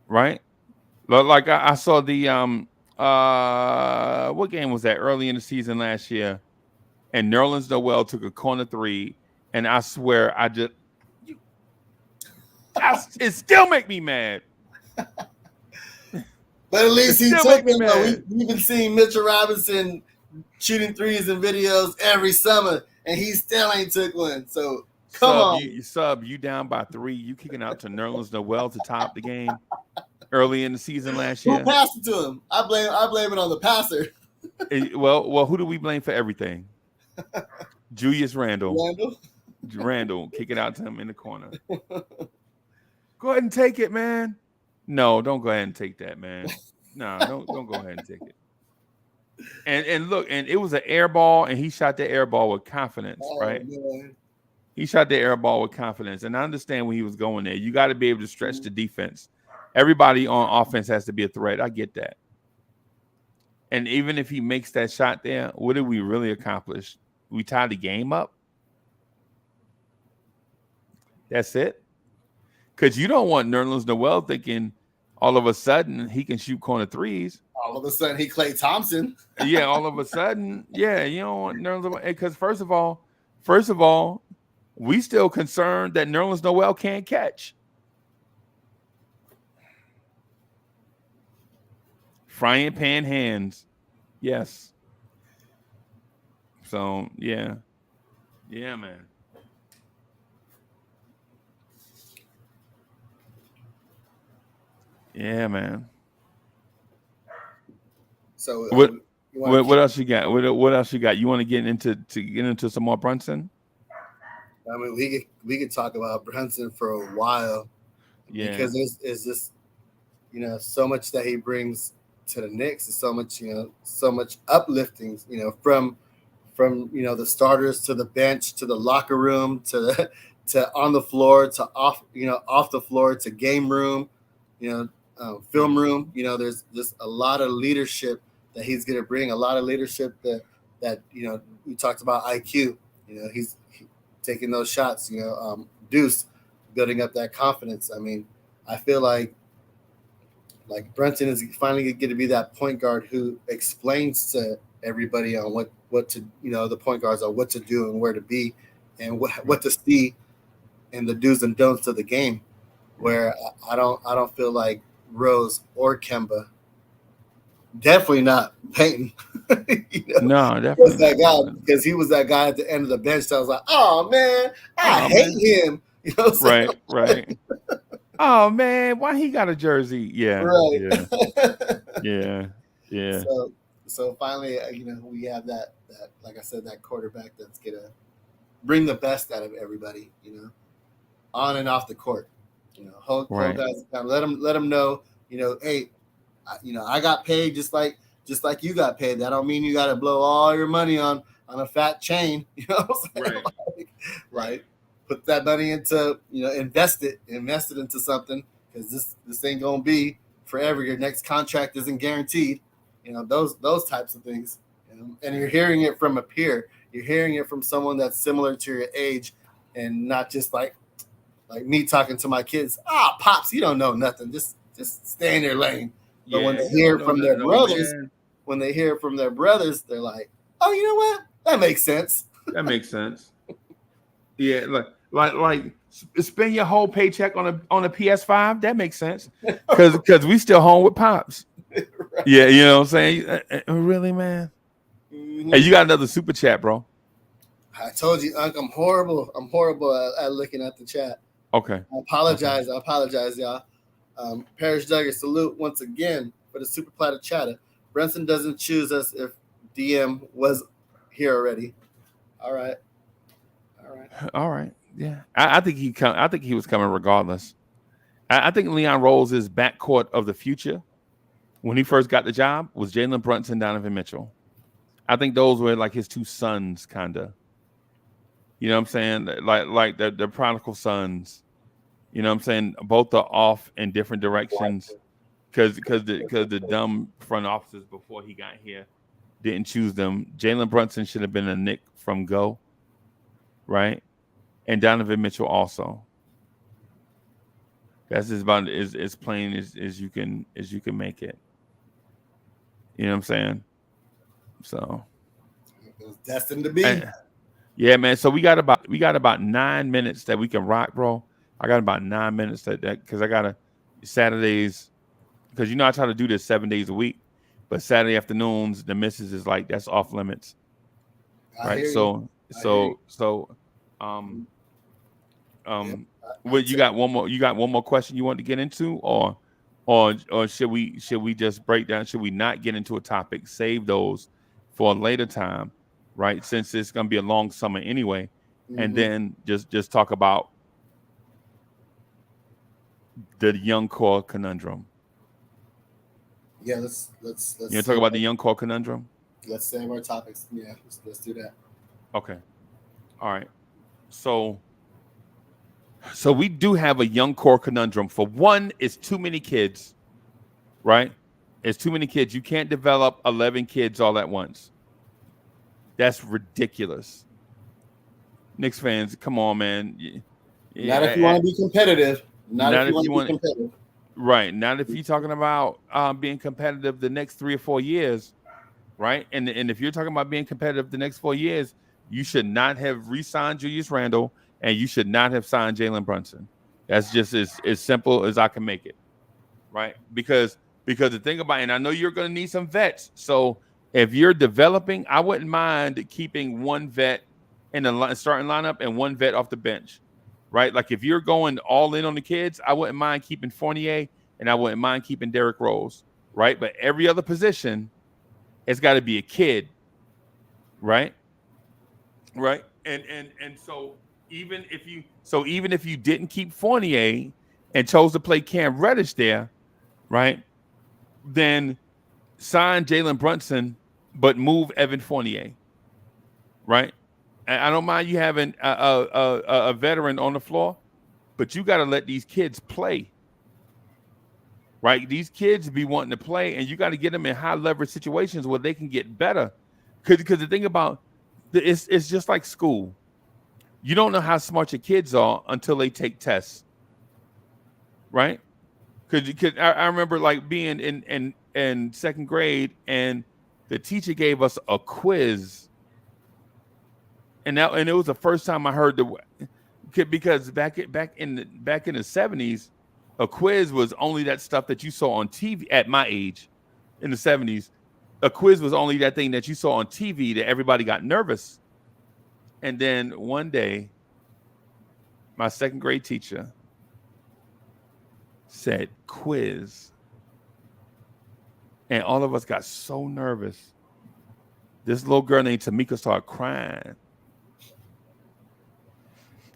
Right? Like I saw the what game was that early in the season last year? And Nerlens Noel took a corner 3, and I swear it still make me mad. But at least he took it. We've been seeing Mitchell Robinson shooting threes in videos every summer, and he still ain't took one. So come on. You down by 3. You kicking out to Nerlens Noel to top the game early in the season last year. Who passed it to him? I blame it on the passer. Well, who do we blame for everything? Julius Randle. Randle, kick it out to him in the corner. Go ahead and take it, man. No, don't go ahead and take that, man. No, don't go ahead and take it. And look, and it was an air ball, and he shot the air ball with confidence, right? Man. He shot the air ball with confidence, and I understand when he was going there. You got to be able to stretch the defense. Everybody on offense has to be a threat. I get that. And even if he makes that shot there, what did we really accomplish? We tied the game up. That's it. Because you don't want Nerlens Noel thinking all of a sudden he can shoot corner 3s. All of a sudden he Klay Thompson. Yeah, all of a sudden. Yeah, you don't want Nerlens Noel. Because first of all, we still concerned that Nerlens Noel can't catch. Frying pan hands. Yes. So, yeah. Yeah, man. Yeah, man. So what else you got? What else you got? You want to get into some more Brunson? I mean, we could talk about Brunson for a while. Yeah. Because it's just so much that he brings to the Knicks, is so much uplifting, from the starters to the bench to the locker room to on the floor to off the floor to game room, film room. There's just a lot of leadership that he's going to bring, a lot of leadership that we talked about IQ. He's taking those shots, Deuce, building up that confidence. I mean, I feel like Brunson is finally going to be that point guard who explains to everybody on what to, the point guards on what to do and where to be and what to see in the do's and don'ts of the game, where I don't feel like Rose or Kemba, definitely not Peyton. No, definitely was that guy, because he was that guy at the end of the bench. So I was like, oh man, I hate him. Right. Oh man, why he got a jersey? Yeah, right. Yeah. So finally, we have that like I said, that quarterback that's gonna bring the best out of everybody, on and off the court. Hold guys down. Let them know, hey, I got paid just like you got paid. That don't mean you got to blow all your money on a fat chain. Right. Put that money into, invest it into something, because this ain't gonna be forever. Your next contract isn't guaranteed. Those types of things. And you're hearing it from a peer. You're hearing it from someone that's similar to your age, and not just like me talking to my kids. Pops, you don't know nothing. Just stay in your lane. But when they hear from their brothers, they're like, oh, you know what? That makes sense. That makes sense. Yeah, like spend your whole paycheck on a PS5. That makes sense. Because we still home with pops. Right. Yeah, you know what I'm saying? Really, man? Mm-hmm. Hey, you got another super chat, bro. I told you, Unc, I'm horrible. I'm horrible at looking at the chat. Okay. I apologize. Okay. I apologize, y'all. Parish Duggar, salute once again for the super platter chatter. Brunson doesn't choose us if DM was here already. All right. All right. Yeah. I think he was coming regardless. I think Leon Rose' backcourt of the future when he first got the job was Jalen Brunson, Donovan Mitchell. I think those were like his two sons, kind of. You know what I'm saying? Like the prodigal sons. You know what I'm saying? Both are off in different directions because the dumb front offices before he got here didn't choose them. Jalen Brunson should have been a Knick from go, right? And Donovan Mitchell also. That's as plain as you can make it. You know what I'm saying? So it was destined to be. Yeah, man. So we got about 9 minutes that we can rock, bro. I got about 9 minutes that because I gotta Saturdays because I try to do this 7 days a week, but Saturday afternoons the missus is like that's off limits, right? So what you got one more? You got one more question you want to get into, or should we just break down? Should we not get into a topic? Save those for a later time, right? Since it's gonna be a long summer anyway, and then just talk about the young core conundrum. Yeah, let's You talk about the young core conundrum. Let's save our topics. Yeah, let's do that. Okay, all right. So we do have a young core conundrum. For one, it's too many kids, right? It's too many kids. You can't develop 11 kids all at once. That's ridiculous. Knicks fans, come on, man. Not if you want to be competitive. Not if you want to be competitive. Right. Not if you're talking about being competitive the next 3 or 4 years, right? And if you're talking about being competitive the next 4 years, you should not have re-signed Julius Randle and you should not have signed Jalen Brunson. That's just as simple as I can make it, right? Because the thing about it, and I know you're going to need some vets. So if you're developing, I wouldn't mind keeping one vet in the starting lineup and one vet off the bench, right? Like if you're going all in on the kids, I wouldn't mind keeping Fournier and I wouldn't mind keeping Derrick Rose, right? But every other position, it's got to be a kid, right? Right. And so even if you didn't keep Fournier and chose to play Cam Reddish there, right? Then sign Jalen Brunson, but move Evan Fournier, right? And I don't mind you having a veteran on the floor, but you got to let these kids play, right? These kids be wanting to play, and you got to get them in high leverage situations where they can get better. Because the thing about it's just like school. You don't know how smart your kids are until they take tests, right? Because I remember like being in second grade, and the teacher gave us a quiz, and it was the first time I heard because back in the 70s, a quiz was only that stuff that you saw on TV. At my age, in the 70s, a quiz was only that thing that you saw on TV that everybody got nervous. And then one day, my second grade teacher said quiz. And all of us got so nervous. This little girl named Tamika started crying.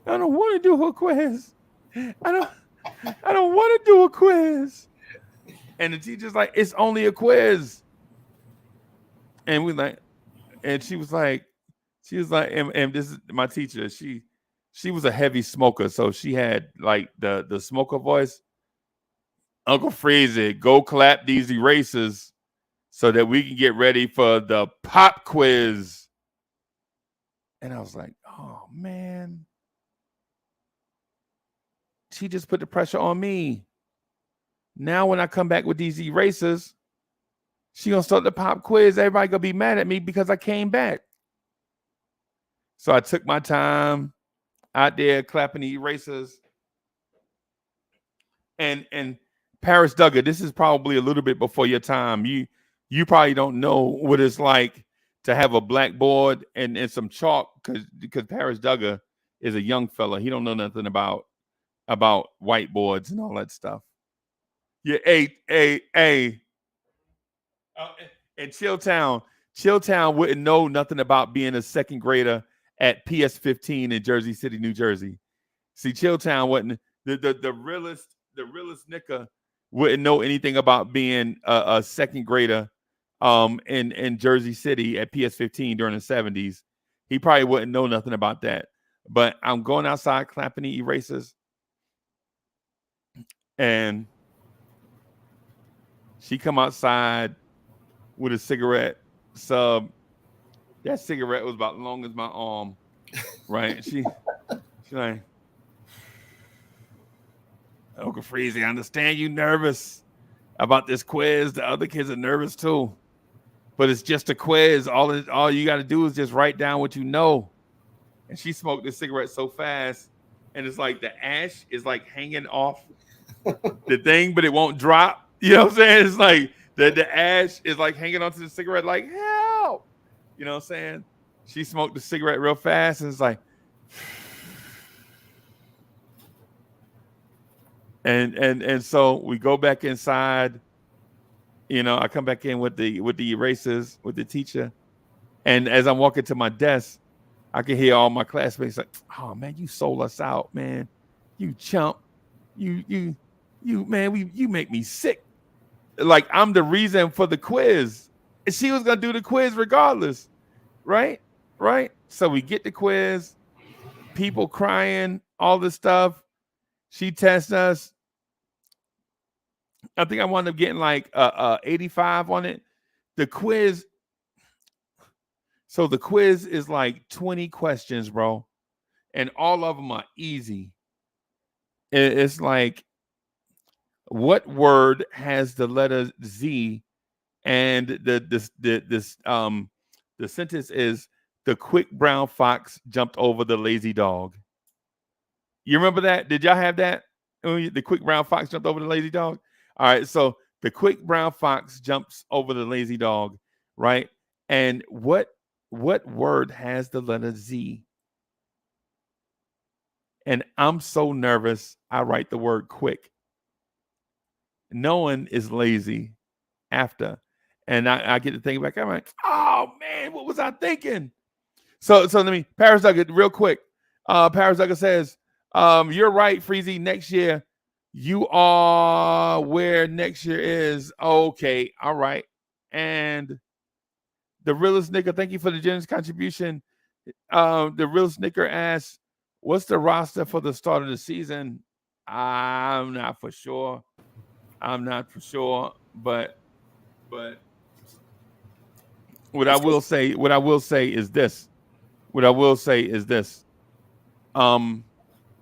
I don't want to do a quiz. I don't want to do a quiz. And the teacher's like, it's only a quiz. And she was like, and this is my teacher. She was a heavy smoker, so she had like the smoker voice. Uncle Freezie, go clap these erasers so that we can get ready for the pop quiz. And I was like, oh man, she just put the pressure on me. Now when I come back with these erasers, she gonna start the pop quiz. Everybody gonna be mad at me because I came back. So I took my time out there clapping the erasers. And Paris Duggar, this is probably a little bit before your time. You probably don't know what it's like to have a blackboard and some chalk because Paris Duggar is a young fella. He don't know nothing about whiteboards and all that stuff. Yeah, hey. And Chilltown wouldn't know nothing about being a second grader at PS 15 in Jersey City, New Jersey. See, Chilltown wasn't the realest nigga wouldn't know anything about being a second grader in Jersey City at PS 15 during the 70s. He probably wouldn't know nothing about that. But I'm going outside clapping the erasers. And she come outside with a cigarette sub. That cigarette was about long as my arm, right? She like, Uncle Freezie, I understand you nervous about this quiz. The other kids are nervous too, but it's just a quiz. All you got to do is just write down what you know. And she smoked this cigarette so fast, and it's like the ash is like hanging off the thing, but it won't drop. You know what I'm saying? It's like the ash is like hanging onto the cigarette, like help. You know what I'm saying? She smoked the cigarette real fast, and it's like, and so we go back inside. You know, I come back in with the erasers with the teacher, and as I'm walking to my desk, I can hear all my classmates like, "Oh man, you sold us out, man. You chump. You man, you make me sick. Like I'm the reason for the quiz. And she was gonna do the quiz regardless, right? Right. So we get the quiz, people crying, all this stuff. She tests us. I think I wound up getting like 85 on it. The quiz. So the quiz is like 20 questions, bro, and all of them are easy. It's like, what word has the letter Z? And the sentence is, the quick brown fox jumped over the lazy dog. You remember that? Did y'all have that? The quick brown fox jumped over the lazy dog. All right, so the quick brown fox jumps over the lazy dog, right? And what word has the letter Z? And I'm so nervous, I write the word quick. No one is lazy after. And I get to think back. I'm like, oh man, what was I thinking? So let me, Paris Duggar, real quick. Paris Duggar says, you're right, Freezie. Next year, you are where next year is. Okay, all right. And the realest nigga, thank you for the generous contribution. The realest nigga asks, what's the roster for the start of the season? I'm not for sure, but what I will say is this.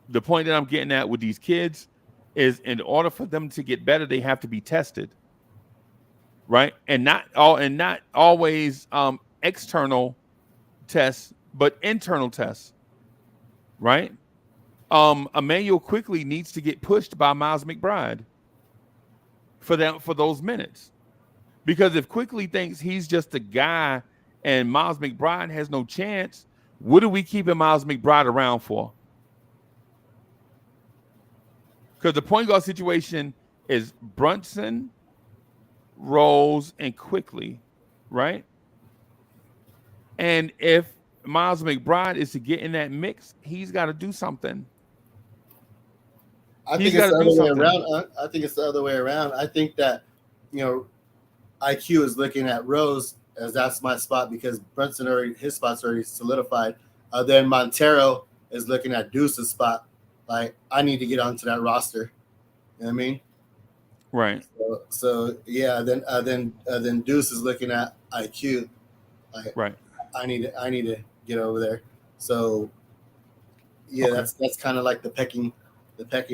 The point that I'm getting at with these kids is, in order for them to get better, they have to be tested, right? And not always external tests, but internal tests, right? Immanuel Quickley needs to get pushed by Miles McBride for those minutes. Because if Quickley thinks he's just a guy and Miles McBride has no chance, what are we keeping Miles McBride around for? Because the point guard situation is Brunson, Rose, and Quickley, right? And if Miles McBride is to get in that mix, he's got to do something. I think it's the other way around. I think it's the other way around. I think that, IQ is looking at Rose as that's my spot because Brunson his spot's already solidified. Then Montero is looking at Deuce's spot. Like, I need to get onto that roster. You know what I mean? Right. So yeah. Then Deuce is looking at IQ. Like, right. I need to get over there. So yeah, okay. That's kind of like the pecking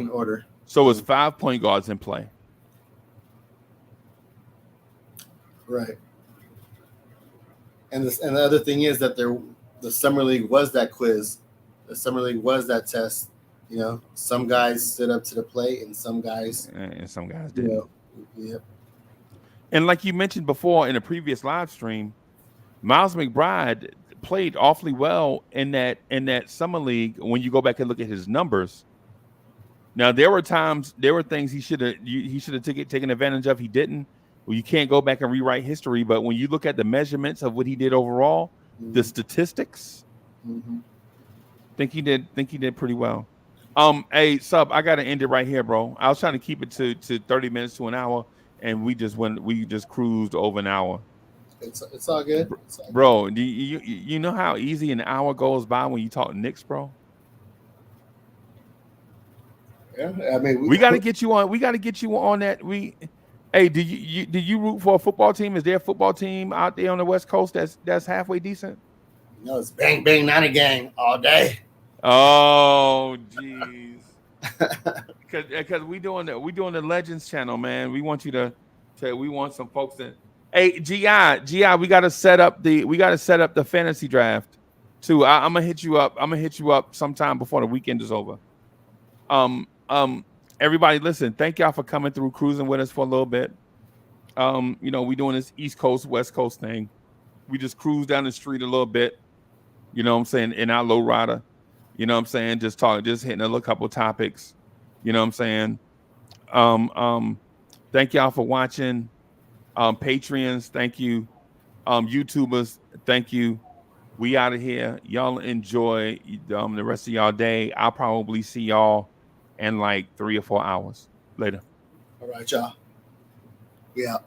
order. So it's 5 point guards in play. Right. And the other thing is that the summer league was that quiz. The summer league was that test. You know, some guys stood up to the plate, and some guys, and some guys you didn't. know, yep. And like you mentioned before in a previous live stream, Miles McBride played awfully well in that summer league. When you go back and look at his numbers, now there were things he should have taken advantage of. He didn't. Well, you can't go back and rewrite history, but when you look at the measurements of what he did overall, the statistics, think he did pretty well. Hey, Sub, I gotta end it right here, bro. I was trying to keep it to 30 minutes to an hour, and we just cruised over an hour. It's all good. It's all Bro, do you know how easy an hour goes by when you talk Knicks, bro? good. Yeah, I mean, We got to get you on. We got to get you on that. Hey, do you root for a football team? Is there a football team out there on the West Coast that's halfway decent? You know, it's bang bang, not a gang all day. Oh, jeez. Because we doing the Legends channel, man. We want you to we want some folks that. Hey, GI, we gotta set up the fantasy draft too. I'm gonna hit you up. I'm gonna hit you up sometime before the weekend is over. Everybody, listen. Thank y'all for coming through, cruising with us for a little bit. You know, we doing this East Coast, West Coast thing. We just cruise down the street a little bit. You know what I'm saying? In our low rider. You know what I'm saying? Just hitting a little couple topics. You know what I'm saying? Thank y'all for watching. Patreons, thank you. YouTubers, thank you. We out of here. Y'all enjoy the rest of y'all day. I'll probably see y'all in like 3 or 4 hours. Later. All right, y'all. We out.